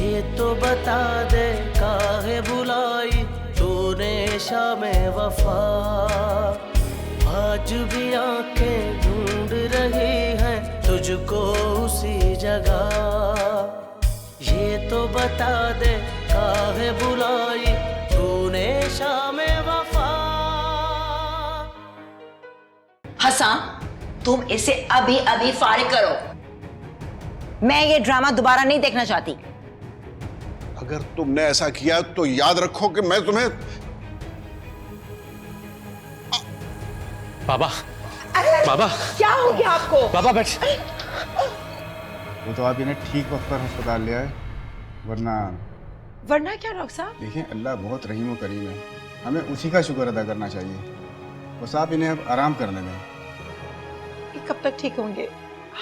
ये तो बता दे काहे बुलाई तूने शामे वफा, आज भी आंखें ढूंढ रही हैं तुझको उसी जगह। ये तो बता दे काहे बुलाई तूने शामे वफा। हसन, तुम इसे अभी अभी फारिग करो। मैं ये ड्रामा दोबारा नहीं देखना चाहती। अगर तुमने ऐसा किया तो याद रखो कि मैं तुम्हें। बाबा, बाबा, क्या हो गया आपको? बाबा बैठ। वो तो आप इन्हें ठीक वक्त पर अस्पताल ले आए, वरना क्या डॉक्टर साहब? देखिए, अल्लाह बहुत रहीम और करीम है, हमें उसी का शुक्र अदा करना चाहिए। बस आप इन्हें अब आराम करने दें। ये कब तक ठीक होंगे?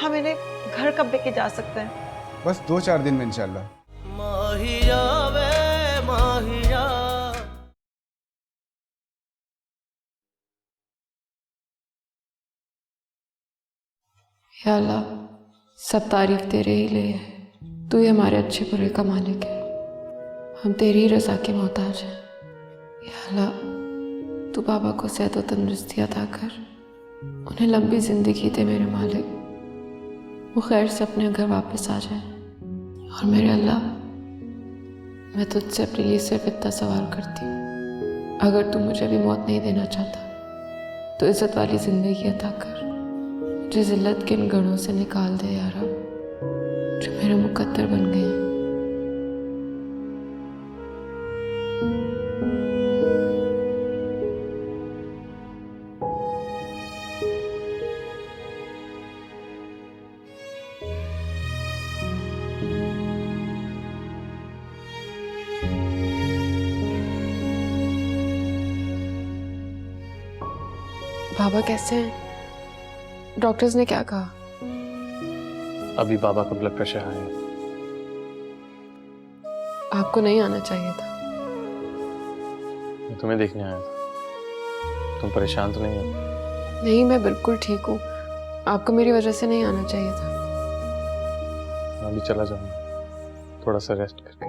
हम इन्हें घर कब लेके जा सकते हैं? बस 2-4 दिन में इंशाल्लाह। माहिया वे माहिया। या अल्लाह, सब तारीफ तेरे ही लिए है। तू ही हमारे अच्छे बुरे का मालिक है, हम तेरी ही रज़ा के मोहताज हैं। या अल्लाह, तू बाबा को सेहत और तंदुरुस्ती अता कर, उन्हें लंबी ज़िंदगी दे मेरे मालिक, वो खैर से अपने घर वापस आ जाए। और मेरे अल्लाह, मैं तुझसे अपने लिए सिर्फ इतना सवाल करती हूँ, अगर तू मुझे भी मौत नहीं देना चाहता तो इज़्ज़त वाली ज़िंदगी अता कर, मुझे ज़िल्लत के इन गढ़ों से निकाल दे यार, जो मेरे मुकद्दर बन गए हैं। बाबा कैसे हैं? डॉक्टर्स ने क्या कहा? अभी बाबा का ब्लड प्रेशर हाई है। आपको नहीं आना चाहिए था। मैं तुम्हें देखने आया था। तुम परेशान तो नहीं हो? नहीं, मैं बिल्कुल ठीक हूँ। आपको मेरी वजह से नहीं आना चाहिए था। मैं अभी चला जाऊंगा, थोड़ा सा रेस्ट करके।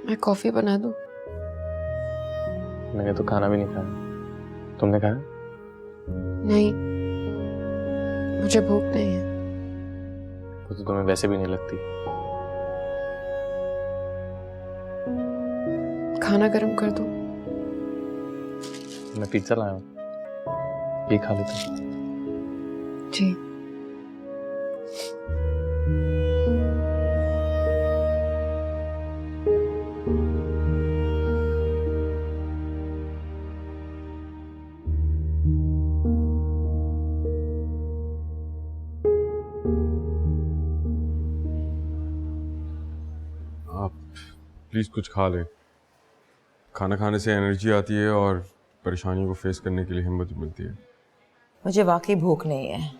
मैं कॉफी बना दूँ? मैंने तो खाना भी नहीं खाया। तुमने खाया? नहीं, मुझे भूख नहीं है। वो तो तुम्हें वैसे भी नहीं लगती। खाना गर्म कर दूँ? मैं पिज्जा लाया हूँ, ये खा लेते। जी। प्लीज़ कुछ खा ले। खाना खाने से एनर्जी आती है और परेशानियों को फेस करने के लिए हिम्मत मिलती है। मुझे वाकई भूख नहीं है।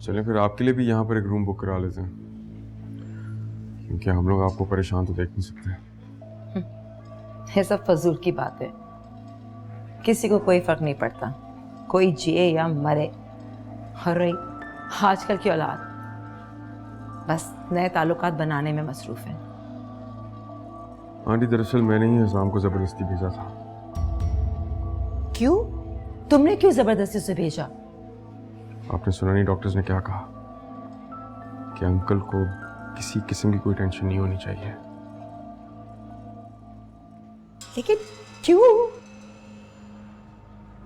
चलें फिर आपके लिए भी यहाँ पर एक रूम बुक करा लेते हैं, क्योंकि हम लोग आपको परेशान तो देख नहीं सकते। ये सब फजूल की बात है, किसी को कोई फर्क नहीं पड़ता, कोई जिए या मरे। और रही आजकल की औलाद, बस नए ताल्लुकात बनाने में मसरूफ है। आंटी, दरअसल मैंने ही हसाम को जबरदस्ती भेजा था। क्यों? तुमने क्यों जबरदस्ती उसे भेजा? आपने सुना नहीं डॉक्टर्स ने क्या कहा, कि अंकल को किसी किस्म की कोई टेंशन नहीं होनी चाहिए। लेकिन क्यों?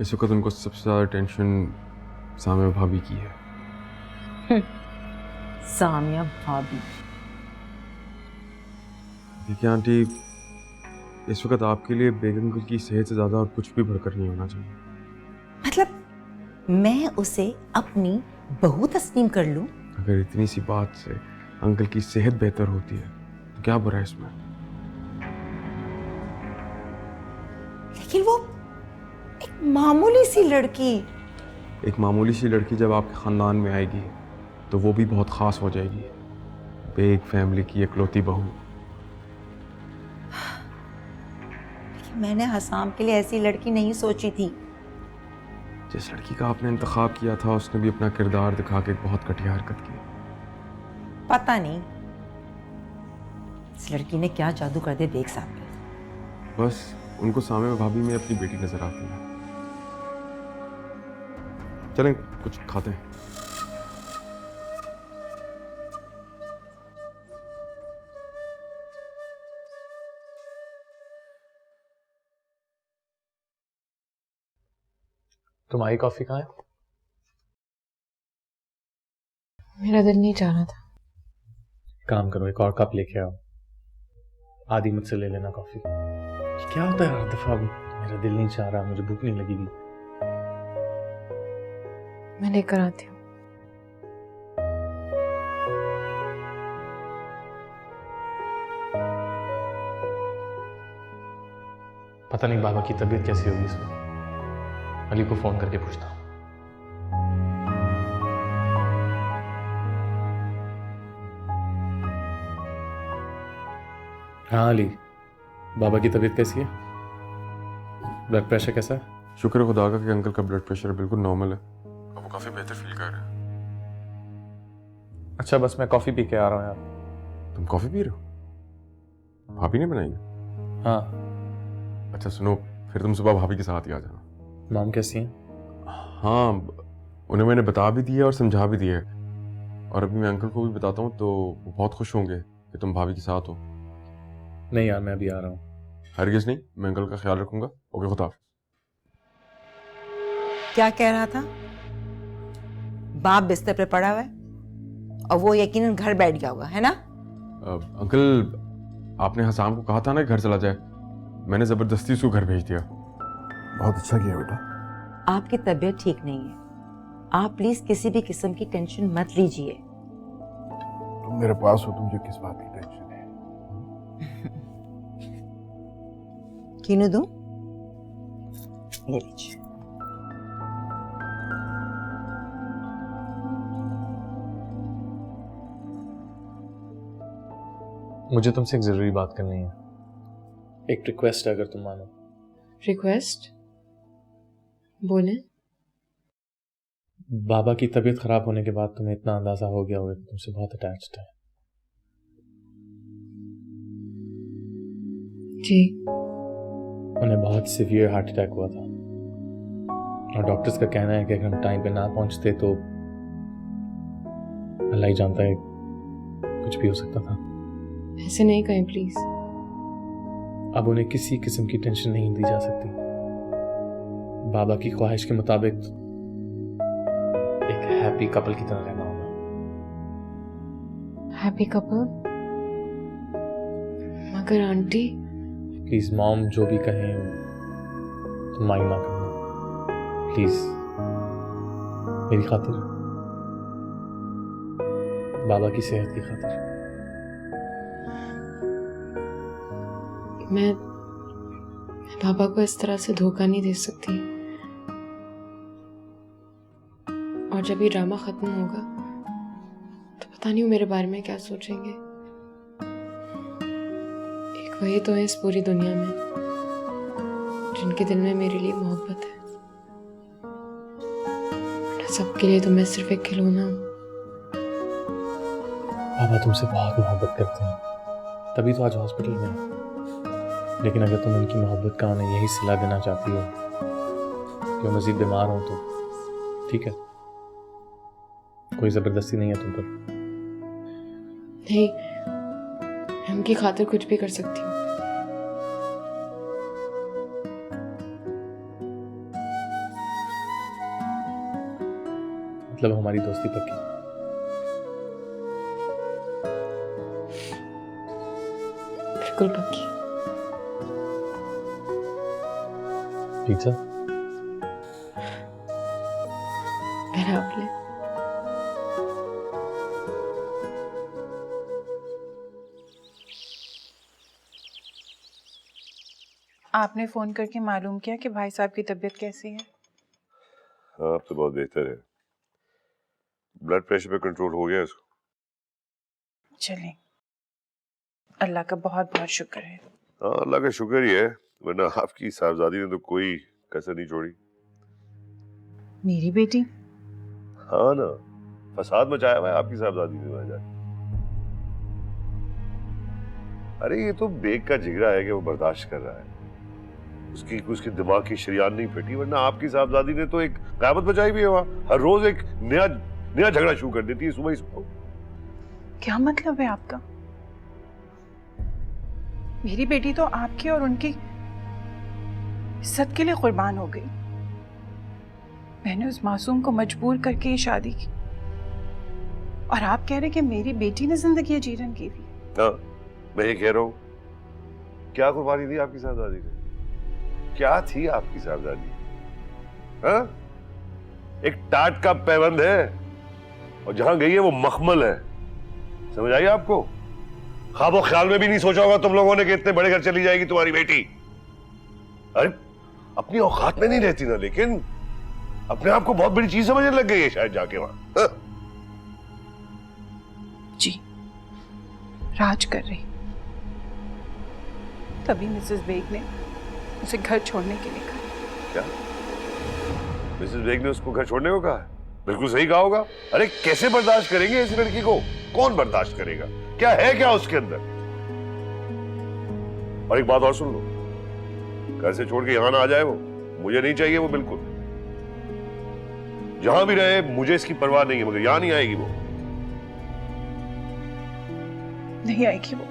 इस वक्त उनको सबसे ज्यादा टेंशन सामिया भाभी की है। सामिया भाभी? देखिए आंटी, इस वक्त आपके लिए बेगम की सेहत से ज्यादा और कुछ भी बढ़कर नहीं होना चाहिए। मतलब मैं उसे अपनी बहू तस्लीम कर लूं? अगर इतनी सी बात से अंकल की सेहत बेहतर होती है तो क्या बुरा है इसमें? लेकिन वो एक मामूली सी लड़की। एक मामूली सी लड़की जब आपके खानदान में आएगी तो वो भी बहुत खास हो जाएगी, बेग फैमिली की इकलौती बहू। मैंने हसाम के लिए ऐसी लड़की नहीं सोची थी। जिस लड़की का आपने इंतखाब किया था उसने भी अपना किरदार दिखा के एक बहुत घटिया हरकत की। पता नहीं इस लड़की ने क्या जादू कर दिया देख साहब पे। बस उनको सामे भाभी में अपनी बेटी नजर आती है। चलें कुछ खाते हैं। तुम्हारी कॉफी कहाँ है? मेरा दिल नहीं चाह रहा था। काम करो, एक और कप लेके आओ। आधी मुझसे ले लेना कॉफी। क्या होता है हर दफा? मेरा दिल नहीं चाह रहा, मुझे भूख नहीं लगेगी। मैं लेकर आती हूँ। पता नहीं बाबा की तबीयत कैसी होगी इस वक्त। अली को फोन करके पूछता हूँ। हाँ अली, बाबा की तबीयत कैसी है? ब्लड प्रेशर कैसा है? शुक्र है खुदा का कि अंकल का ब्लड प्रेशर बिल्कुल नॉर्मल है। अब वो काफी बेहतर फील कर रहे हैं। अच्छा बस मैं कॉफी पी के आ रहा हूँ यार। तुम कॉफी पी रहे हो? भाभी ने बनाई है? हाँ। अच्छा सुनो, फिर तुम सुबह भाभी के साथ ही आ जाना। मॉम कैसी हैं? हाँ, उन्हें मैंने बता भी दिया और समझा भी दिया है। और अभी मैं अंकल को भी बताता हूँ तो वो बहुत खुश होंगे कि तुम भाभी के साथ हो। नहीं यार, मैं अभी आ रहा हूँ। हरगिज़ नहीं, मैं अंकल का ख्याल रखूंगा। ओके, खुदा। क्या कह रहा था? बाप बिस्तर पे पड़ा हुआ है और वो यकीनन घर बैठ गया होगा, है ना? अंकल, आपने हसाम को कहा था ना कि घर चला जाए। मैंने जबरदस्ती उसको घर भेज दिया। बहुत अच्छा किया बेटा। आपकी तबीयत ठीक नहीं है, आप प्लीज किसी भी किस्म की टेंशन मत लीजिए। तुम मेरे पास हो तो मुझे किस बात की टेंशन है? कीनू दूं? ले लीजिए। मुझे तुमसे एक जरूरी बात करनी है। एक रिक्वेस्ट है अगर तुम मानो। रिक्वेस्ट? बोले। बाबा की तबीयत खराब होने के बाद तुम्हें इतना अंदाजा हो गया होगा कि तुमसे बहुत अटैच्ड है। जी। उन्हें बहुत सीवियर हार्ट अटैक हुआ था और डॉक्टर्स का कहना है कि अगर हम टाइम पे ना पहुंचते तो अल्लाह ही जानता है, कुछ भी हो सकता था। ऐसे नहीं कहें प्लीज। अब उन्हें किसी किस्म की टेंशन नहीं दी जा सकती। बाबा की ख्वाहिश के मुताबिक एक हैप्पी कपल की तरह रहना होगा। Happy couple? मगर आंटी। प्लीज मॉम जो भी कहें तुम माइंड ना करना प्लीज, मेरी खातिर, बाबा की सेहत की खातिर। मैं बाबा को इस तरह से धोखा नहीं दे सकती। और जब ये ड्रामा खत्म होगा तो पता नहीं वो मेरे बारे में क्या सोचेंगे। एक वही तो है इस पूरी दुनिया में जिनके दिल में मेरे लिए मोहब्बत है। वरना सबके लिए तो मैं सिर्फ एक खिलौना हूँ। बाबा तुमसे बहुत मोहब्बत करते हैं, तभी तो आज हॉस्पिटल में हैं। लेकिन अगर तुम उनकी मोहब्बत का उन्हें यही सिला देना चाहती हो कि वो मजीद बीमार हो तो ठीक है, कोई जबरदस्ती नहीं है तुम पर। नहीं, मैं उनकी खातिर कुछ भी कर सकती हूँ। मतलब हमारी दोस्ती पक्की? बिल्कुल पक्की। पिज्जा? मेरा आप ले। आपने फोन करके मालूम किया कि भाई साहब की तबीयत कैसी है? हाँ, अब तो बहुत बेहतर है। ब्लड प्रेशर पे कंट्रोल हो गया इसको। चलें, अल्लाह का बहुत बहुत शुक्र है। हाँ, अल्लाह का शुक्र ही है, वरना आपकी साहबजादी ने तो कोई कसर नहीं छोड़ी। मेरी बेटी? हाँ ना, फसाद मचाया हुआ है आपकी साहबजादी ने वहां जाके। अरे ये तो बेग का जिगरा है कि वो बर्दाश्त कर रहा है, उसके दिमाग की शरियान नहीं फटी, वरना आपकी साहबजादी ने तो एक क़यामत मचाई भी है वहां। हर रोज एक नया झगड़ा शुरू कर देती है सुबह ही सुबह। क्या मतलब है आपका? मेरी बेटी तो आपकी और उनकी इज्जत के लिए कुर्बान हो गई। मैंने उस मासूम को मजबूर करके ये शादी की, और आप कह रहे कि मेरी बेटी ने जिंदगी जीरन की थी। हाँ, मैं ये कह रहा हूँ, क्या कुर्बानी दी आपकी साहबजादी ने? क्या थी आपकी साहबजादी? हाँ, एक टाट का पैबंद है, और जहां गई है वो मखमल है। समझ आई आपको? ख्वाबो ख्याल में भी नहीं सोचा होगा तुम लोगों ने कि इतने बड़े घर चली जाएगी तुम्हारी बेटी। अरे अपनी औकात में नहीं रहती ना, लेकिन अपने आप को बहुत बड़ी चीज समझने लग गई है शायद जाके वहां। जी, राज कर रही। तभी मिसेस बेग ने उसे घर छोड़ने के लिए कहा। क्या मिसेस बेग ने उसको घर छोड़ने को कहा? बिल्कुल सही कहा होगा। अरे कैसे बर्दाश्त करेंगे इस लड़की को? कौन बर्दाश्त करेगा? क्या है क्या उसके अंदर? और एक बात और सुन लो, घर से छोड़ के यहां ना आ जाए वो, मुझे नहीं चाहिए वो बिल्कुल। जहां भी रहे मुझे इसकी परवाह नहीं है, मगर यहां नहीं आएगी वो। नहीं आएगी वो,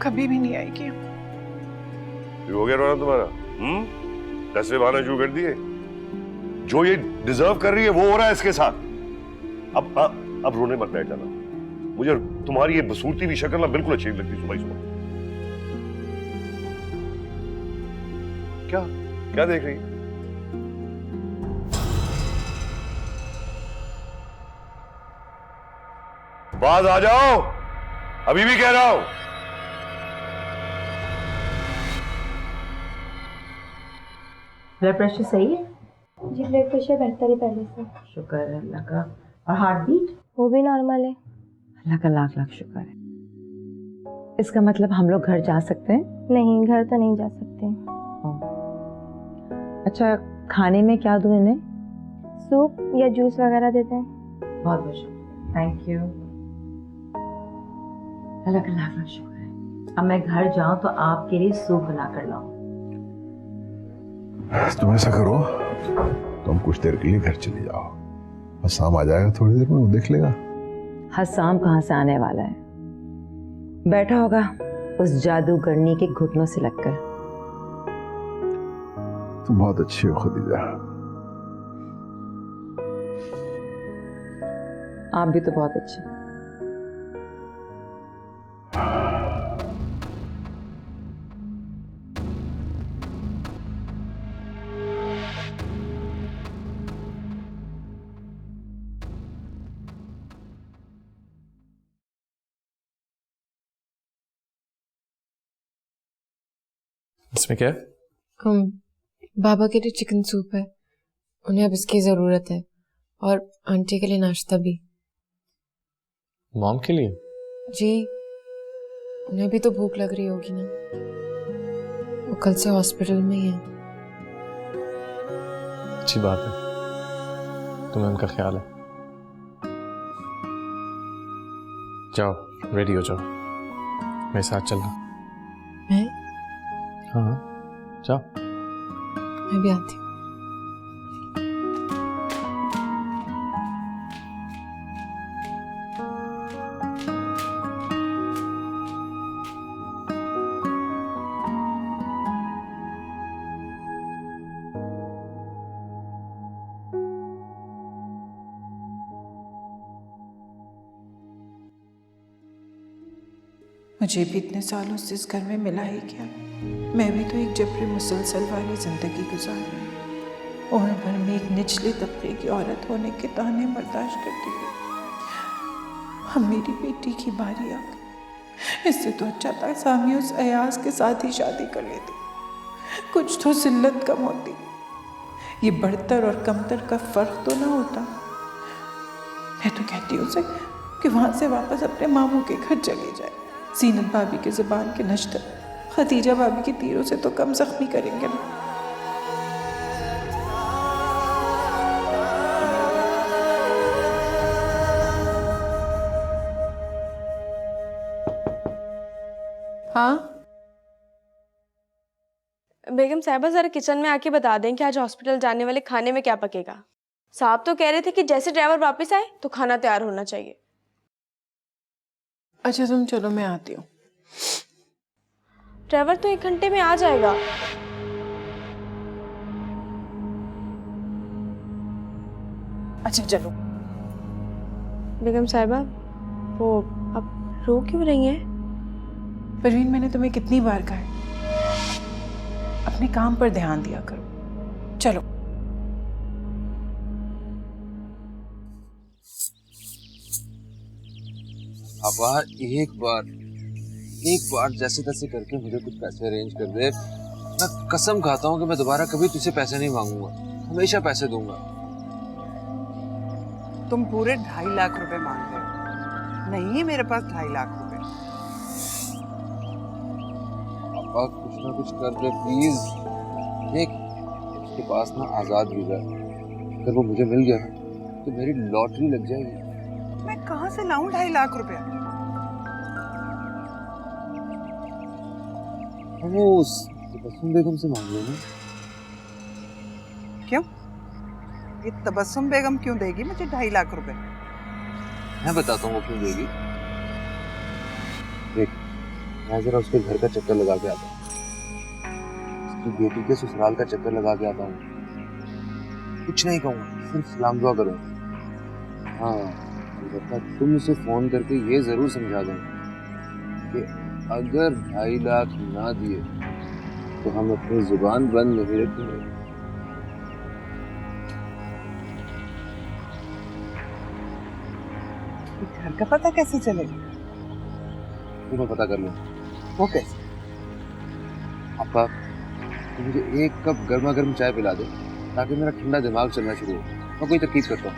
कभी भी नहीं आएगी। ये हो गया रोना तुम्हारा? दसवें बहाना शुरू कर दिए। जो ये डिजर्व कर रही है वो हो रहा है इसके साथ। अब रोने मत बैठ जाना। मुझे तुम्हारी ये बसूरती हुई शक्ल ना बिल्कुल अच्छी नहीं लगती सुबह सुबह। क्या देख रही है? बाज आ जाओ, अभी भी कह रहा हूं। ब्लड प्रेशर सही है? जी ब्लड प्रेशर बेहतर है पहले से। शुक्र है अल्लाह का। और हार्ट बीट? वो भी नॉर्मल है। अल्लाह का लाख लाख शुक्र है। इसका मतलब हम लोग घर जा सकते हैं? नहीं, घर तो नहीं जा सकते। अच्छा, खाने में क्या दूं इन्हें? सूप या जूस वगैरह देते हैं। बहुत बहुत शुक्रिया, थैंक यू। अल्लाह का लाख लाख शुक्र है। अब मैं घर जाऊं तो आपके लिए सूप बना कर लाऊं। तुम ऐसा करो, तुम कुछ देर के लिए घर चले जाओ, हसाम आ जाएगा थोड़ी देर में, वो देख लेगा। हसाम कहाँ से आने वाला है? बैठा होगा उस जादूगरनी के घुटनों से लगकर। तुम बहुत अच्छी हो खदीजा। आप भी तो बहुत अच्छे। इसमें क्या है? बाबा के लिए चिकन सूप है, उन्हें अब इसकी जरूरत है, और आंटी के लिए नाश्ता भी। मॉम के लिए? जी, उन्हें भी तो भूख लग रही होगी ना, वो कल से हॉस्पिटल में ही है। अच्छी बात है, तुम्हें उनका ख्याल है। जाओ रेडी हो जाओ, मेरे साथ चलना। मैं? हाँ जाओ। मैं भी आती हूँ। मुझे भी इतने सालों से इस घर में मिला ही क्या। मैं भी तो एक जबरी मुसलसल वाली जिंदगी गुजार रही हूँ, उम्र भर में एक निचले तबके की औरत होने के ताने बर्दाश्त करती हुई। अब मेरी बेटी की बारी आ गई। इससे तो अच्छा था सामी उस अयाज के साथ ही शादी कर लेती, कुछ तो जिल्लत कम होती, ये बढ़तर और कमतर का फर्क तो ना होता। मैं तो कहती हूँ उसे कि वहाँ से वापस अपने मामू के घर चले जाए। जीनत भाभी के जुबान के नश्तर खदीजा भाभी के तीरों से तो कम जख्मी करेंगे ना। हाँ बेगम साहिबा ज़रा किचन में आके बता दें कि आज हॉस्पिटल जाने वाले खाने में क्या पकेगा। साहब तो कह रहे थे कि जैसे ड्राइवर वापस आए तो खाना तैयार होना चाहिए। अच्छा तुम चलो, मैं आती हूँ। ड्राइवर तो 1 घंटे में आ जाएगा। अच्छा चलो। बेगम साहिबा वो अब रो क्यों रही हैं? परवीन, मैंने तुम्हें कितनी बार कहा है अपने काम पर ध्यान दिया करो। चलो। पापा एक बार जैसे तैसे करके मुझे कुछ पैसे अरेंज कर दे। मैं कसम खाता हूँ कि मैं दोबारा कभी तुझसे पैसे नहीं मांगूंगा, हमेशा पैसे दूंगा। तुम पूरे 2.5 लाख रुपए मांग रहे हो? नहीं है मेरे पास 2.5 लाख रुपए। पापा कुछ ना कुछ कर दे प्लीज। देख, उसके पास ना आजाद वीजा है, अगर वो मुझे मिल गया तो मेरी लॉटरी लग जाएगी। मैं कहाँ से लाऊं 2.5 लाख रुपया? वो उस तबस्सुम बेगम से मांग लेना। क्यों? ये तबस्सुम बेगम क्यों देगी मुझे 2.5 लाख रुपए? मैं बताता हूँ वो क्यों देगी। देख, मैं जरा उसके घर का चक्कर लगा के आता हूँ, उसकी बेटी के ससुराल का चक्कर लगा के आता हूँ। कुछ नहीं कहूँगा, सिर्फ सलाम दुआ करूँगा। हाँ, अलबत्ता तुम उसे फोन करके ये जरूर समझा दो कि अगर 2.5 लाख ना दिए तो हम अपनी जुबान बंद नहीं रखेंगे। घर का पता कैसे चलेगा? तुम्हें पता कर लो। वो कैसे? आपा, तो मुझे 1 कप गर्मा गर्म चाय पिला दे ताकि मेरा ठंडा दिमाग चलना शुरू हो। मैं कोई तकलीफ करता हूँ।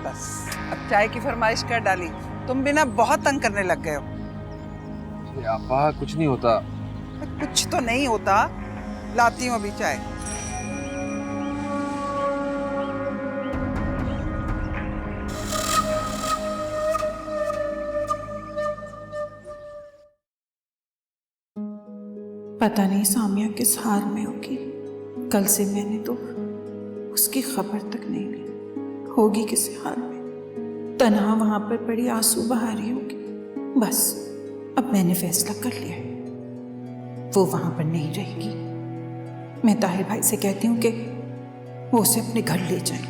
बस अब चाय की फरमाइश कर डाली। तुम बिना बहुत तंग करने लग गए हो। आपा कुछ नहीं होता। कुछ तो नहीं होता, लाती हूँ अभी चाय। पता नहीं सामिया किस हाल में होगी। कल से मैंने तो उसकी खबर तक नहीं ली। होगी किस हाल में, तन्हा वहां पर पड़ी आंसू बहा रही होगी। बस अब मैंने फैसला कर लिया है, वो वहां पर नहीं रहेगी। मैं ताहिर भाई से कहती हूँ कि वो उसे अपने घर ले जाए।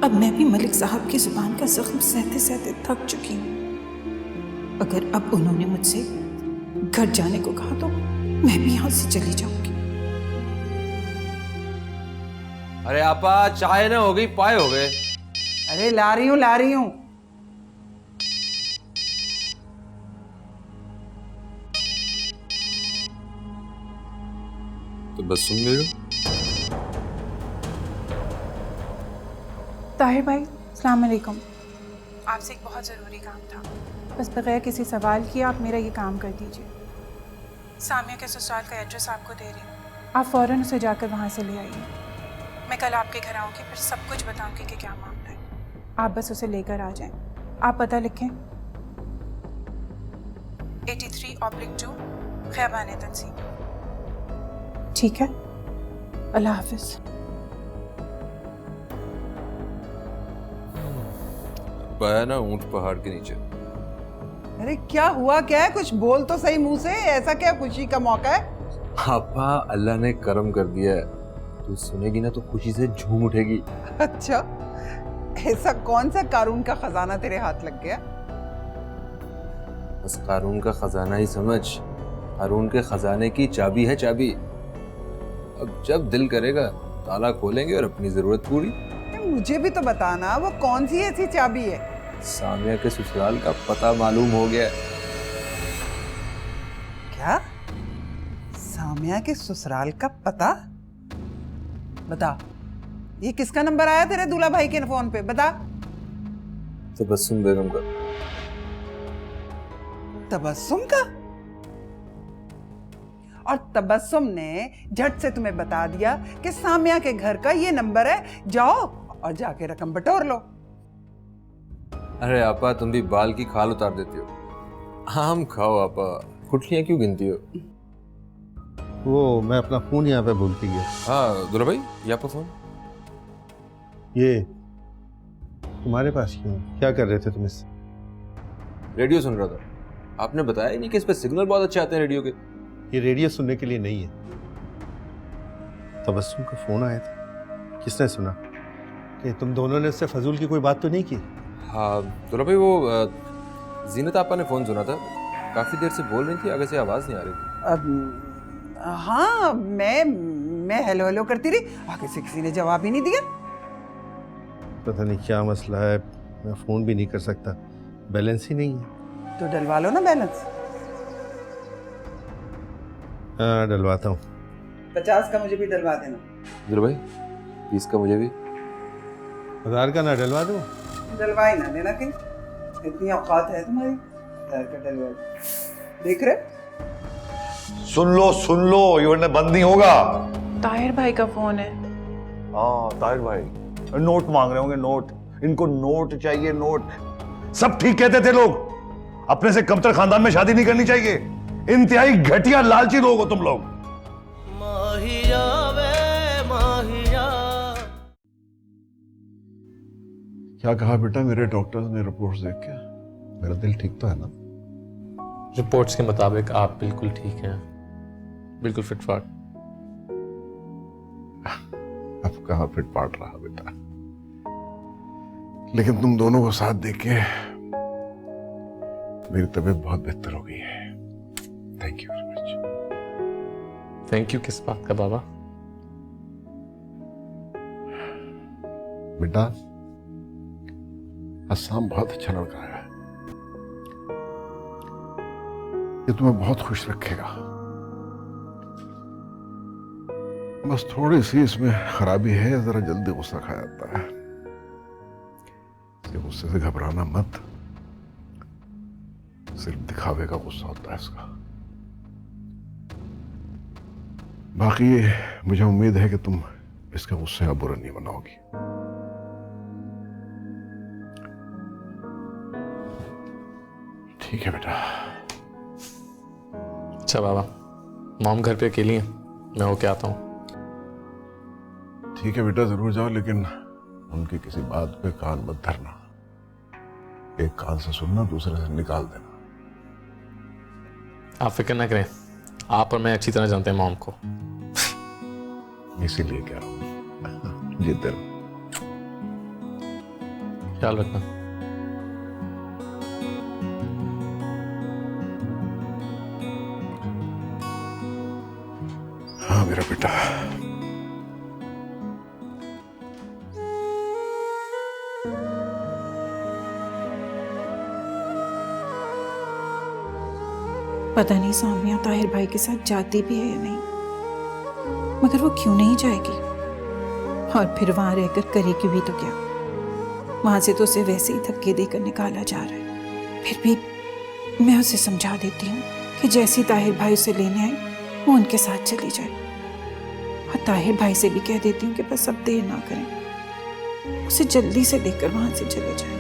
अब मैं भी मलिक साहब की जुबान का जख्म सहते सहते थक चुकी हूँ। अगर अब उन्होंने मुझसे घर जाने को कहा तो मैं भी यहां से चली जाऊंगी। अरे आपा, चाय ना हो गई पाए हो गए। अरे ला रही हूँ। तो बस सुन ले। ताहिर भाई, अस्सलाम वालेकुम। आपसे एक बहुत ज़रूरी काम था, बस बगैर किसी सवाल किए आप मेरा ये काम कर दीजिए। सामिया के ससुराल का एड्रेस आपको दे रही हूँ, आप फ़ौरन उसे जाकर वहाँ से ले आइए। मैं कल आपके घर आऊँगी, फिर सब कुछ बताऊँगी कि क्या मामला है। आप बस उसे लेकर आ जाएं। आप पता लिखें 83/2 खैबान तंजीम। ठीक है, अल्लाह हाफिज़। पाया ना ऊंट पहाड़ के नीचे। अरे क्या हुआ, क्या है? कुछ बोल तो सही मुंह से। ऐसा क्या खुशी का मौका है? आपा, अल्लाह ने करम कर दिया है, तू सुनेगी ना तो खुशी से झूम उठेगी। अच्छा, ऐसा कौन सा कारून का खजाना तेरे हाथ लग गया? बस कारून का खजाना ही समझ, हारून के खजाने की चाबी है चाबी। अब जब दिल करेगा ताला खोलेंगे और अपनी जरूरत पूरी। मुझे भी तो बताना, वो कौन सी ऐसी चाबी है? सामिया के ससुराल का पता मालूम हो गया। क्या? सामिया के ससुराल का पता? बता, ये किसका नंबर आया तेरे दूल्हा भाई के फोन पे? बता। तबस्सुम बेगम का। तबस्सुम का? और तबस्सुम ने झट से तुम्हें बता दिया कि सामिया के घर का ये नंबर है, जाओ और जाके रकम बटोर लो। अरे आपा तुम भी बाल की खाल उतार देती हो। आम खाओ आपा, गुठलियाँ क्यों गिनती हो? वो मैं अपना फोन यहाँ पे भूल के गया। हाँ दुला भाई, ये आपका फोन। ये तुम्हारे पास क्यों? क्या कर रहे थे तुम इससे? रेडियो सुन रहा था। आपने बताया ही नहीं कि इस पे सिग्नल बहुत अच्छे आते हैं रेडियो के। ये रेडियो सुनने के लिए नहीं है। तबस्सुम का फोन आया था, किसने सुना? कि तुम दोनों ने उससे फजूल की कोई बात तो नहीं की? हाँ दुला भाई, वो जीनत आपा ने फोन सुना था, काफी देर से बोल रही थी, आगे से आवाज नहीं आ रही थी। हाँ, मैं हेलो हेलो करती रही, आगे से किसी ने जवाब ही नहीं दिया। पता नहीं क्या मसला है, मैं फोन भी नहीं कर सकता, बैलेंस ही नहीं है। तो डलवा लो ना बैलेंस। हाँ डलवाता हूँ। 50 का मुझे भी डलवा देना। दुला भाई 20 का मुझे भी। 1000 का ना डलवा दूँ? डलवा ही ना देना कहीं, इतनी औकात है तुम्हारी। 1000 का डलवा देख रहे? सुन लो, ये वरना बंद नहीं होगा। ताहिर भाई का फोन है। हाँ ताहिर भाई नोट मांग रहे होंगे, नोट। इनको नोट चाहिए, नोट। सब ठीक कहते थे लोग, अपने से कमतर खानदान में शादी नहीं करनी चाहिए। इंतहाई घटिया लालची लोग हो तुम लोग। माहिया वे माहिया। क्या कहा बेटा मेरे डॉक्टर्स ने रिपोर्ट्स देख के? मेरा दिल ठीक तो है ना? रिपोर्ट्स के मुताबिक आप बिल्कुल ठीक हैं, बिल्कुल फिट फाट। अब कहाँ फिट फाट रहा बेटा, लेकिन तुम दोनों को साथ देके मेरी तबीयत बहुत बेहतर हो गई है। Thank you very much. Thank you किस बात का बाबा? बेटा अस्साम बहुत अच्छा लड़का है, ये तुम्हें बहुत खुश रखेगा। बस थोड़ी सी इसमें खराबी है, जरा जल्दी गुस्सा खा जाता है। इसके गुस्से से घबराना मत, सिर्फ दिखावे का गुस्सा होता है इसका। बाकी मुझे उम्मीद है कि तुम इसके गुस्से का बुरा नहीं बनाओगी। ठीक है बेटा। अच्छा बाबा, मॉम घर पे अकेली हैं, मैं होके आता हूँ। ठीक है बेटा, जरूर जाओ, लेकिन उनकी किसी बात पे कान मत धरना। एक कान से सुनना, दूसरे से निकाल देना। आप फिक्र ना करें, आप और मैं अच्छी तरह जानते हैं मॉम को। इसीलिए कह रहा हूँ, जीते रहो। ख्याल रखना। हाँ मेरा बेटा। पता नहीं सामिया ताहिर भाई के साथ जाती भी है या नहीं, मगर वो क्यों नहीं जाएगी? और फिर वहां रहकर करेगी भी तो क्या? वहां से तो उसे वैसे ही धक्के देकर निकाला जा रहा है। फिर भी मैं उसे समझा देती हूँ कि जैसी ताहिर भाई उसे लेने आए वो उनके साथ चली जाए। और ताहिर भाई से भी कह देती हूँ कि बस अब देर ना करें, उसे जल्दी से लेकर वहां से चले जाए।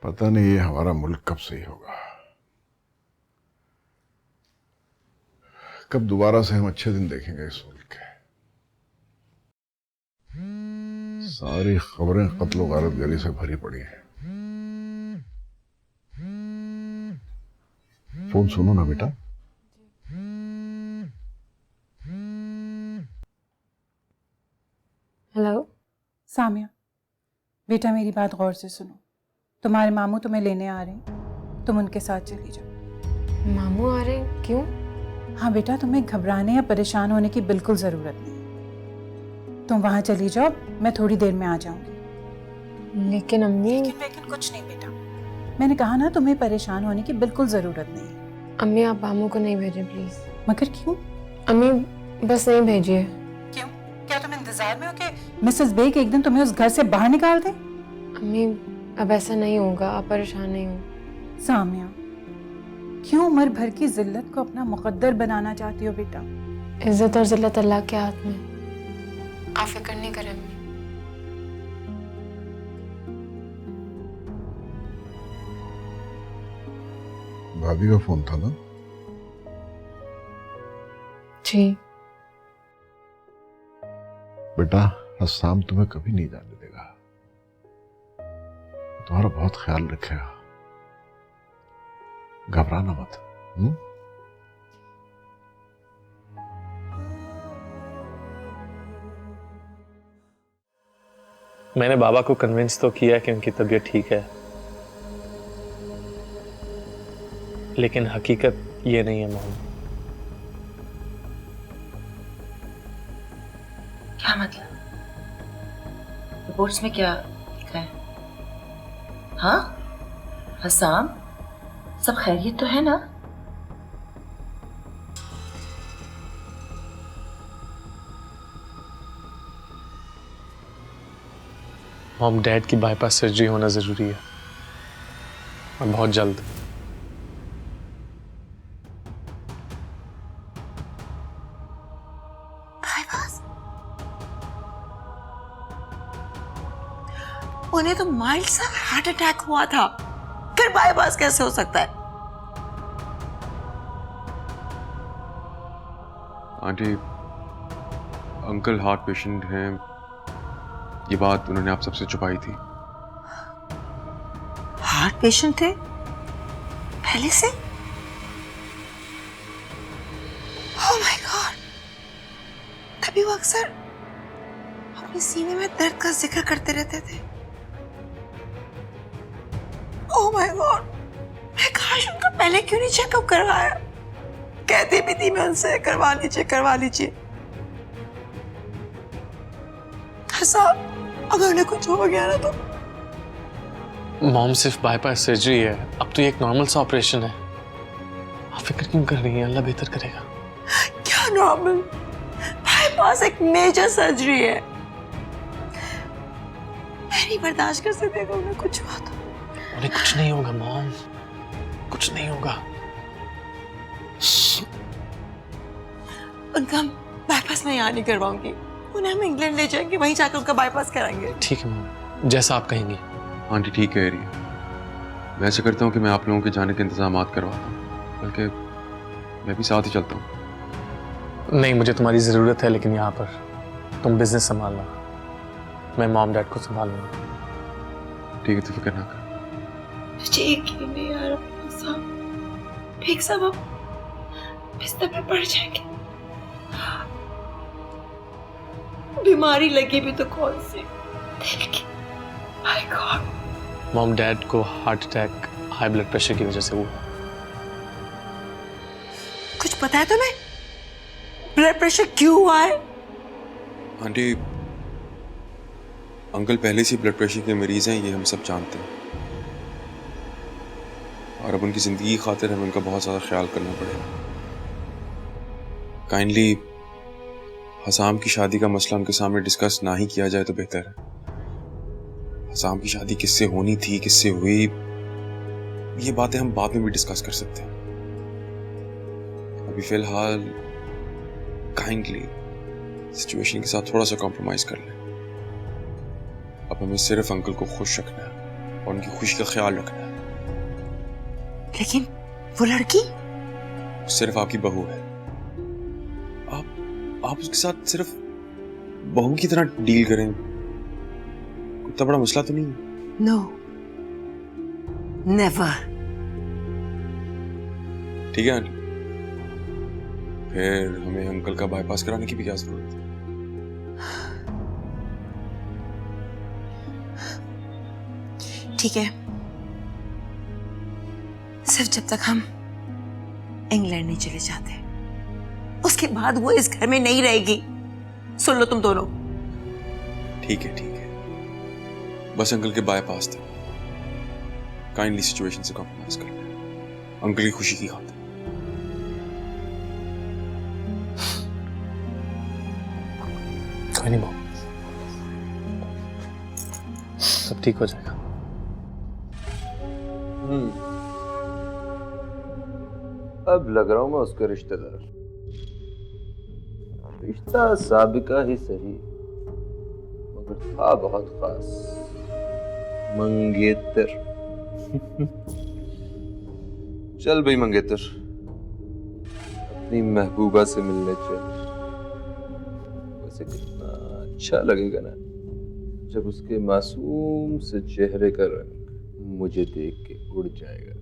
पता नहीं ये हमारा मुल्क कब सही होगा, कब दोबारा से हम अच्छे दिन देखेंगे इस मुल्क के। सारी खबरें कत्ल और गारतगरी से भरी पड़ी हैं। फोन सुनो ना बेटा। हेलो सामिया बेटा, मेरी बात गौर से सुनो। तुम्हारे मामू तुम्हें लेने आ रहे हैं, तुम उनके साथ चली जाओ। मामू आ रहे हैं? क्यों? हाँ बेटा, तुम्हें घबराने या परेशान होने की बिल्कुल ज़रूरत नहीं। तुम वहाँ चली जाओ, मैं थोड़ी देर में आ जाऊंगी। लेकिन अम्मी। लेकिन कुछ नहीं बेटा, मैंने कहा ना तुम्हें परेशान होने की बिल्कुल ज़रूरत नहीं। अम्मी आप मामू को नहीं भेजें प्लीज़। मगर क्यों? अम्मी बस नहीं भेजिए। क्यों? क्या तुम इंतजार में हो कि मिसेस बेग एक दिन तुम्हें उस घर से बाहर निकाल दे? अम्मी अब ऐसा नहीं होगा, आप परेशान नहीं हो। सामिया, क्यों उम्र भर की जिल्लत को अपना मुकद्दर बनाना चाहती हो बेटा? इज्जत और जिल्लत अल्लाह के हाथ में, आप फिक्र नहीं करें। भाभी का फोन था ना? जी। बेटा, हसाम तुम्हें कभी नहीं जाने देगा, तुम्हारा बहुत ख्याल रखेगा, घबराना मत। मैंने बाबा को कन्विंस तो किया कि उनकी तबीयत ठीक है, लेकिन हकीकत ये नहीं है मोहन। क्या मतलब? रिपोर्ट्स में क्या लिखा है? हाँ हसाम, सब खैरियत तो है ना? मॉम डैड की बाईपास सर्जरी होना जरूरी है और बहुत जल्द। बाईपास? उन्हें तो माइल्ड सा हार्ट अटैक हुआ था, फिर बाईपास कैसे हो सकता है? आंटी, अंकल हार्ट पेशेंट हैं, ये बात उन्होंने आप सबसे छुपाई थी। हार्ट पेशेंट थे पहले से? ओह माय गॉड, तभी वो अक्सर अपने सीने में दर्द का जिक्र करते रहते थे। ओह माय गॉड, मैं काश उनका पहले क्यों नहीं चेकअप करवाया। कहती भी थी मैं उनसे, करवा लीजिए करवा लीजिए। साहब, अगर उन्हें कुछ हो गया ना तो? मॉम सिर्फ बाईपास सर्जरी है, अब तो ये एक नॉर्मल सा ऑपरेशन है। आप फिक्र क्यों कर रही हैं? अल्लाह बेहतर करेगा। क्या नॉर्मल? बाईपास एक मेजर सर्जरी है। मैं नहीं बर्दाश्त कर सकती अगर उन्हें कुछ हुआ तो। उन्हें कुछ नहीं होगा मॉम, कुछ नहीं होगा। उनका बाईपास मैं यहाँ नहीं करवाऊंगी, उन्हें हम इंग्लैंड ले जाएंगे, वहीं जाकर उनका बाईपास कराएंगे। ठीक है मॉम, जैसा आप कहेंगी। आंटी ठीक कह रही है। मैं ऐसा करता हूँ कि मैं आप लोगों के जाने के इंतजाम करवाता हूँ, बल्कि मैं भी साथ ही चलता हूँ। नहीं, मुझे तुम्हारी ज़रूरत है, लेकिन यहाँ पर तुम बिजनेस संभालना, मैं मॉम डैड को संभाल लूँगा। ठीक है, तो फिक्र ना कर। मुझे यकीन नहीं आ रहा साहब, ठीक साहब अब बिस्तर पे पड़ जाएंगे। बीमारी लगी भी तो कौन सी, दिल की। My God. मॉम डैड को heart attack high blood pressure की वजह से हुआ। कुछ पता है तुम्हें? ब्लड प्रेशर क्यों हुआ है? आंटी, अंकल पहले से ब्लड प्रेशर के मरीज हैं, ये हम सब जानते हैं, और अब उनकी जिंदगी की खातिर हमें उनका बहुत ज़्यादा ख्याल करना पड़ेगा। काइंडली हसाम की शादी का मसला उनके सामने डिस्कस ना ही किया जाए तो बेहतर है। हसाम की शादी किससे होनी थी, किससे हुई, ये बातें हम बाद में भी डिस्कस कर सकते हैं। अभी फिलहाल काइंडली सिचुएशन के साथ थोड़ा सा कॉम्प्रोमाइज कर लें। अब हमें सिर्फ अंकल को खुश रखना है और उनकी खुशी का ख्याल रखना है। लेकिन वो लड़की सिर्फ आपकी बहू है, आप उसके साथ सिर्फ बहू की तरह डील करें, इतना बड़ा मसला तो नहीं है। No, never. ठीक है आंटी, फिर हमें अंकल का बाईपास कराने की भी क्या जरूरत है? ठीक है, सिर्फ जब तक हम इंग्लैंड नहीं चले जाते, उसके बाद वो इस घर में नहीं रहेगी। सुन लो तुम दोनों। ठीक है ठीक है, बस अंकल के बाईपास था, काइंडली सिचुएशन से कॉम्प्रोमाइज कर लें अंकल की खुशी की खातिर। कोई नहीं, सब ठीक हो जाएगा। अब लग रहा हूं मैं उसका रिश्तेदार। रिश्ता साबिका ही सही मगर था बहुत खास। मंगेतर। चल भाई मंगेतर, अपनी महबूबा से मिलने चल। वैसे कितना अच्छा लगेगा ना जब उसके मासूम से चेहरे का रंग मुझे देख के उड़ जाएगा।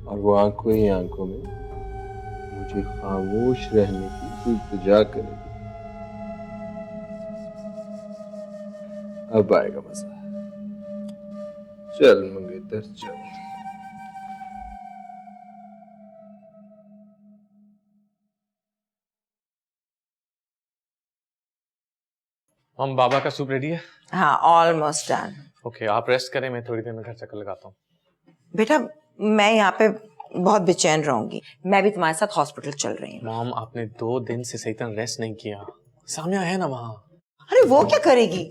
और वो आंखों ही आंखों में मुझे खामोश रहने की इल्तिजा करेगी। अब आएगा मजा। चल मंगेतर चल। हम बाबा का सूप रेडी है? हाँ, ऑलमोस्ट डन। ओके, आप रेस्ट करें, मैं थोड़ी देर में घर चक्कर लगाता हूँ। बेटा मैं यहाँ पे बहुत बेचैन रहूंगी, मैं भी तुम्हारे साथ हॉस्पिटल चल रही हूँ। मॉम, आपने 2 दिन से सही तरह रेस्ट नहीं किया। सामिया है ना वहाँ। अरे वो क्या करेगी,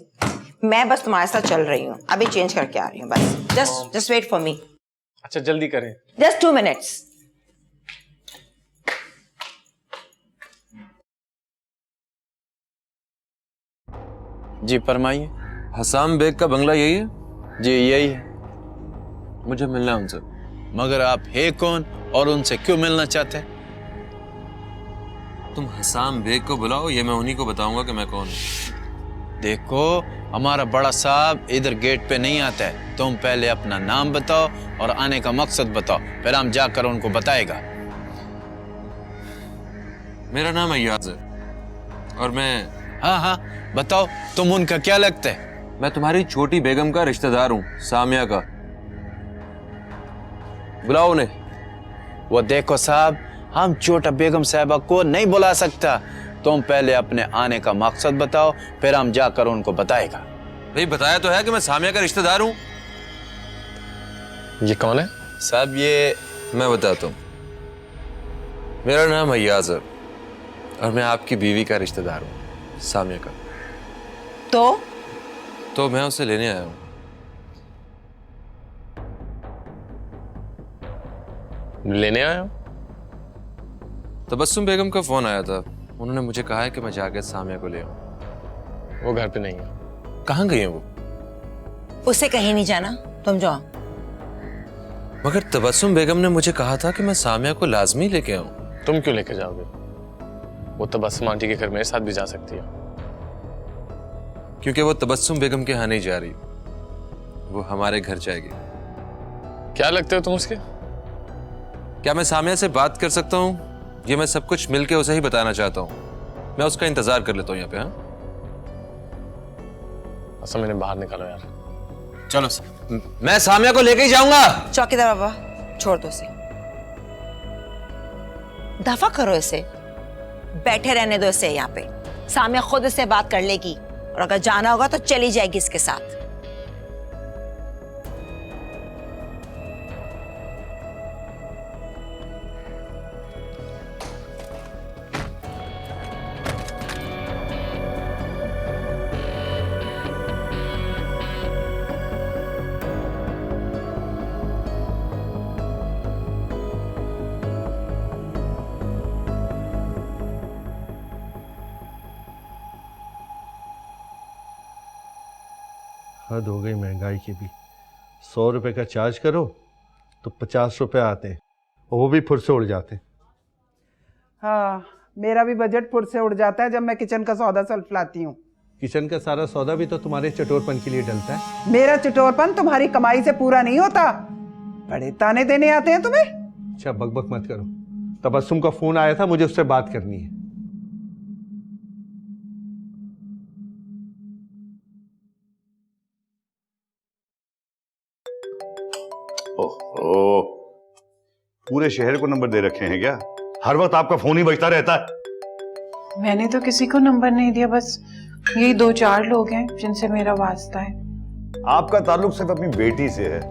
मैं बस तुम्हारे साथ चल रही हूँ, अभी चेंज करके आ रही हूँ बस। Just wait for me. अच्छा जल्दी करें। Just 2 minutes. जी फरमाइए। हसाम बेग का बंगला यही है? जी यही है। मुझे मिलना है उनसे। मगर आप है कौन और उनसे क्यों मिलना चाहते हैं? तुम हसाम बेग को बुलाओ, ये मैं उन्हीं को बताऊंगा कि मैं कौन हूँ। देखो हमारा बड़ा साहब इधर गेट पे नहीं आता है, तुम पहले अपना नाम बताओ और आने का मकसद बताओ, फिर हम जाकर उनको बताएगा। मेरा नाम अय्याज है और मैं। हाँ हाँ बताओ, तुम उनका क्या लगता है? मैं तुम्हारी छोटी बेगम का रिश्तेदार हूँ, सामिया का। बुलाओ उन्हें। वो देखो साहब, हम छोटा बेगम साहबा को नहीं बुला सकता, तुम पहले अपने आने का मकसद बताओ, फिर हम जाकर उनको बताएगा। भाई बताया तो है कि मैं सामिया का रिश्तेदार हूँ। ये कौन है? साहब ये मैं बताता हूँ, मेरा नाम अय्याज है और मैं आपकी बीवी का रिश्तेदार हूँ, सामिया का। तो मैं उसे लेने आया हूँ। लेने आया हूँ? तबस्सुम बेगम का फोन आया था, उन्होंने मुझे कहा है कि मैं जाकर सामिया को ले आऊँ। वो घर पे नहीं है। कहाँ गई है वो? उसे कहीं नहीं जाना, तुम जाओ। मगर तबस्सुम बेगम ने मुझे कहा था कि मैं सामिया को लाजमी लेके आऊँ। तुम क्यों लेके जाओगे? वो तबस्सुम आंटी के घर मेरे साथ भी जा सकती है। क्योंकि वो तबस्सुम बेगम के यहाँ नहीं जा रही, वो हमारे घर जाएगी। क्या लगते हो तुम उसके? क्या मैं सामिया से बात कर सकता हूँ? ये मैं सब कुछ मिलके उसे ही बताना चाहता हूँ। मैं उसका इंतजार कर लेता हूँ यहाँ पे। हाँ अच्छा मैंने बाहर निकालो यार। चलो मैं सामिया को लेके ही जाऊंगा। चौकीदार बाबा छोड़ दो इसे, दफा करो इसे, बैठे रहने दो इसे यहाँ पे। सामिया खुद इससे बात कर लेगी और अगर जाना होगा तो चली जाएगी इसके साथ। हद हो गई महंगाई की भी। 100 रुपए का चार्ज करो तो 50 रुपए आते हैं और वो भी फुर से उड़ जाते हैं। हाँ, मेरा भी बजट फुर से उड़ जाता है जब मैं किचन का सौदा सेल्फ लाती हूँ। किचन का सारा सौदा भी तो तुम्हारे चटोरपन के लिए डलता है। मेरा चटोरपन तुम्हारी कमाई से पूरा नहीं होता, बड़े ताने देने आते हैं तुम्हें। अच्छा बकबक मत करो, तबस्सुम का फोन आया था, मुझे उससे बात करनी है। ओह, पूरे शहर को नंबर दे रखे हैं क्या? हर वक्त आपका फोन ही बजता रहता है। मैंने तो किसी को नंबर नहीं दिया, बस यही 2-4 लोग हैं जिनसे मेरा वास्ता है। आपका ताल्लुक सिर्फ अपनी बेटी से है।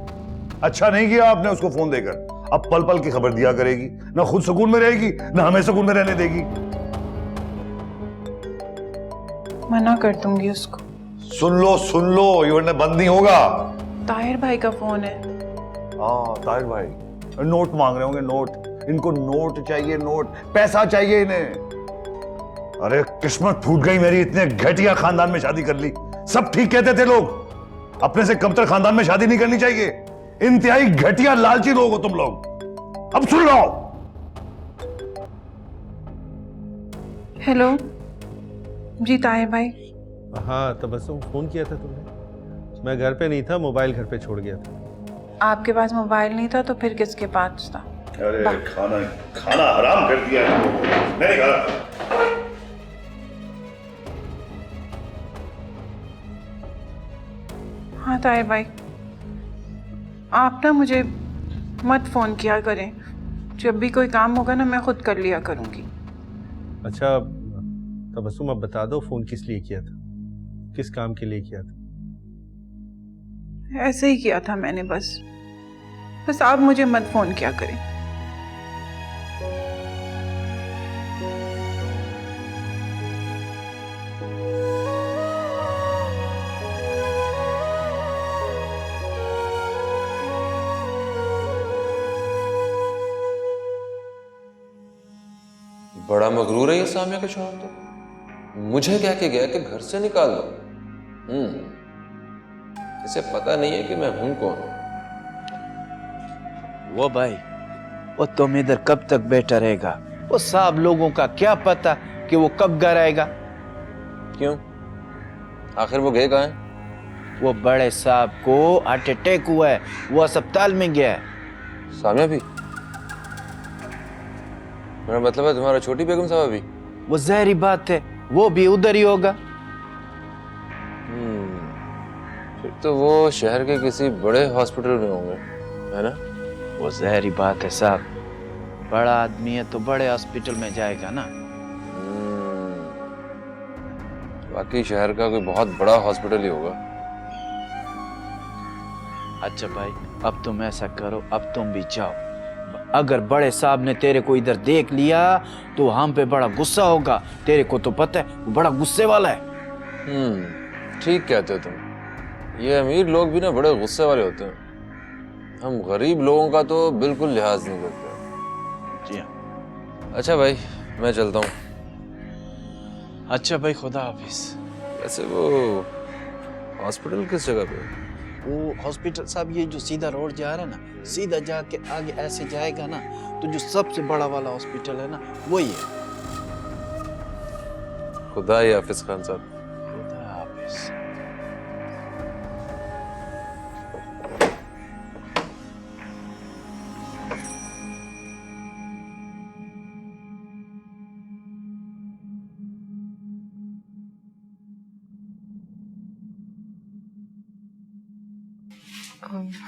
अच्छा नहीं किया आपने उसको फोन देकर, अब पल पल की खबर दिया करेगी, ना खुद सुकून में रहेगी ना हमें सुकून में रहने देगी। मना कर दूंगी उसको। सुन लो ये वरना बंद नहीं होगा। ताहिर भाई का फोन है। हाँ ताहिर भाई, नोट मांग रहे होंगे, नोट। इनको नोट चाहिए, नोट, पैसा चाहिए इन्हें। अरे किस्मत फूट गई मेरी, इतने घटिया खानदान में शादी कर ली। सब ठीक कहते थे लोग, अपने से कमतर खानदान में शादी नहीं करनी चाहिए। इंतहाई घटिया लालची लोग हो तुम लोग। अब सुन लो। हेलो जी ताहिर भाई। हाँ तबस्सुम, फोन किया था तुमने? मैं घर पे नहीं था, मोबाइल घर पे छोड़ गया था। आपके पास मोबाइल नहीं था तो फिर किसके पास था? अरे खाना हराम कर दिया है लोगों ने। नहीं खाना। हाँ ताहिर भाई, आप ना मुझे मत फोन किया करें। जब भी कोई काम होगा ना मैं खुद कर लिया करूंगी। अच्छा तबस्सुम, अब बता दो फोन किस लिए किया था, किस काम के लिए किया था? ऐसे ही किया था मैंने, बस आप मुझे मत फोन किया करें। बड़ा मगरूर है ये सामिया का शौहर तो। मुझे कह के गया कि घर से निकाल दो। इसे पता नहीं है कि मैं हूं कौन। वो भाई, वो तुम इधर कब तक बैठा रहेगा? वो साहब लोगों का क्या पता कि वो कब घर आएगा। क्यों, आखिर वो गए कहाँ हैं? वो बड़े साहब को हार्ट अटैक हुआ है, वो अस्पताल में गया है। सामिया भी? मेरा मतलब है तुम्हारा छोटी बेगम साहब भी? वो जहरी बात है, वो भी उधर ही होगा। फिर तो वो शहर के किसी बड़े हॉस्पिटल में होंगे, है ना? वो जहरी बात है साहब, बड़ा आदमी है तो बड़े हॉस्पिटल में जाएगा ना। बाकी शहर का कोई बहुत बड़ा हॉस्पिटल ही होगा। अच्छा भाई, अब तुम ऐसा करो, अब तुम भी जाओ। अगर बड़े साहब ने तेरे को इधर देख लिया तो हम पे बड़ा गुस्सा होगा। तेरे को तो पता है वो बड़ा गुस्से वाला है। ठीक कहते हो तुम। ये अमीर लोग भी ना बड़े गुस्से वाले होते हैं। हम गरीब लोगों का तो बिल्कुल लिहाज नहीं करते। जी हाँ। अच्छा भाई, मैं चलता हूँ। अच्छा भाई, खुदा हाफिज। वैसे वो हॉस्पिटल किस जगह पे है? वो हॉस्पिटल साहब ये जो सीधा रोड जा रहा है ना, सीधा जाके आगे ऐसे जाएगा ना तो जो सबसे बड़ा वाला हॉस्पिटल है ना, वही है। खुदा हाफिज खान साहब। खुदा हाफिज।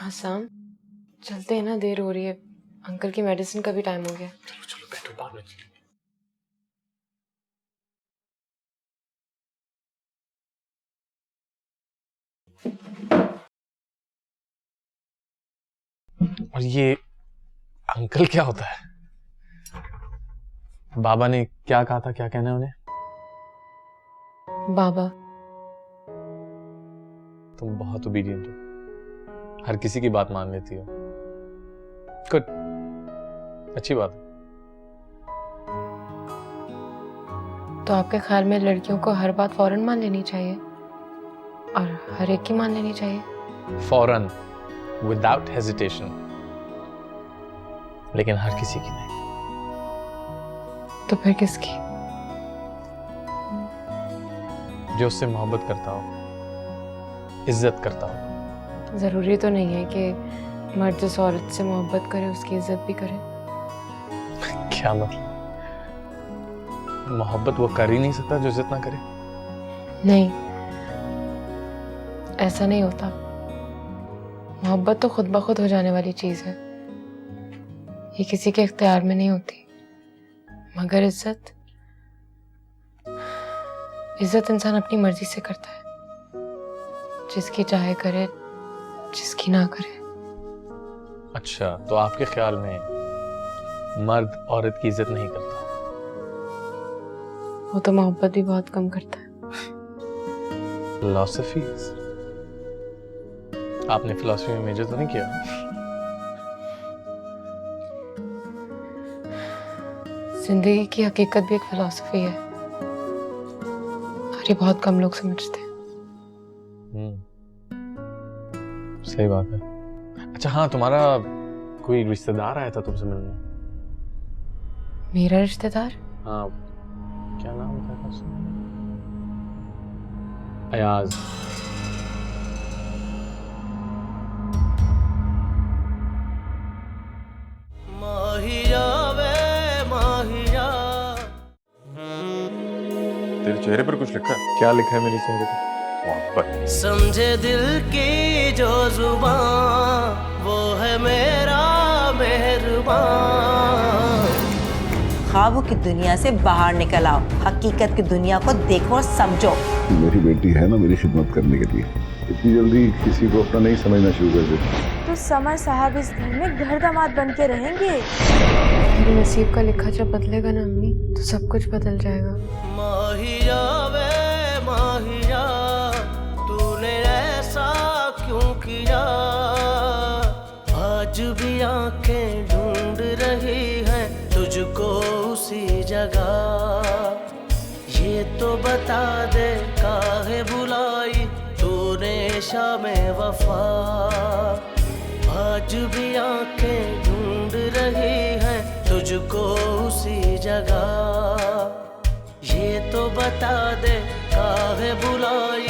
हसाम, चलते हैं ना, देर हो रही है। अंकल की मेडिसिन का भी टाइम हो गया। चलो चलो बैठो, बाद में चलेंगे। और ये अंकल क्या होता है? बाबा ने क्या कहा था, क्या कहना है उन्हें? बाबा, तुम बहुत ओबीडियंट हो, हर किसी की बात मान लेती हो। गुड, अच्छी बात है। तो आपके ख्याल में लड़कियों को हर बात फौरन मान लेनी चाहिए और हर एक की मान लेनी चाहिए? फौरन, विदाउट हेजिटेशन, लेकिन हर किसी की नहीं। तो फिर किसकी? जो उससे मोहब्बत करता हो, इज्जत करता हो। जरूरी तो नहीं है कि मर्द जिस औरत से मोहब्बत करे उसकी इज्जत भी करे। क्या मतलब? मोहब्बत वो कर ही नहीं सकता जो इज्जत ना करे? नहीं, ऐसा नहीं होता। मोहब्बत तो खुद ब खुद हो जाने वाली चीज है, ये किसी के इख्तियार में नहीं होती। मगर इज्जत इंसान अपनी मर्जी से करता है, जिसकी चाहे करे, जिसकी ना करे। अच्छा, तो आपके ख्याल में मर्द औरत की इज्जत नहीं करता? वो तो मोहब्बत भी बहुत कम करता है। फिलॉसफी? आपने फिलॉसफी में मेजर तो नहीं किया? जिंदगी की हकीकत भी एक फिलॉसफी है और ये बहुत कम लोग समझते हैं। सही बात है। अच्छा हाँ, तुम्हारा कोई रिश्तेदार आया था तुमसे मिलने? मेरा रिश्तेदार? हाँ, क्या नाम था उसका? अयाज। माहिया वे माहिया। तेरे चेहरे पर कुछ लिखा है? क्या लिखा है मेरे चेहरे पर? मोहब्बत। समझे दिल की जो जुबान वो है मेरा मेहरबान। ख्वाबों की दुनिया से बाहर निकल आओ, हकीकत की दुनिया को देखो और समझो। मेरी बेटी है ना मेरी खिदमत करने के लिए, इतनी जल्दी किसी को अपना नहीं समझना शुरू कर दे। तो समर साहब इस घर में घर दामाद बन के रहेंगे। मेरे नसीब का लिखा जब बदलेगा ना अम्मी, तो सब कुछ बदल जाएगा। माहिया वे माहिया, तूने ऐसा क्यों किया? आज भी आंखें ढूंढ रही हैं तुझको उसी जगह। ये तो बता दे काहे बुलाई तूने शामे वफा। आज भी आंखें ढूंढ रही हैं तुझको उसी जगह। ये तो बता दे काहे बुलाई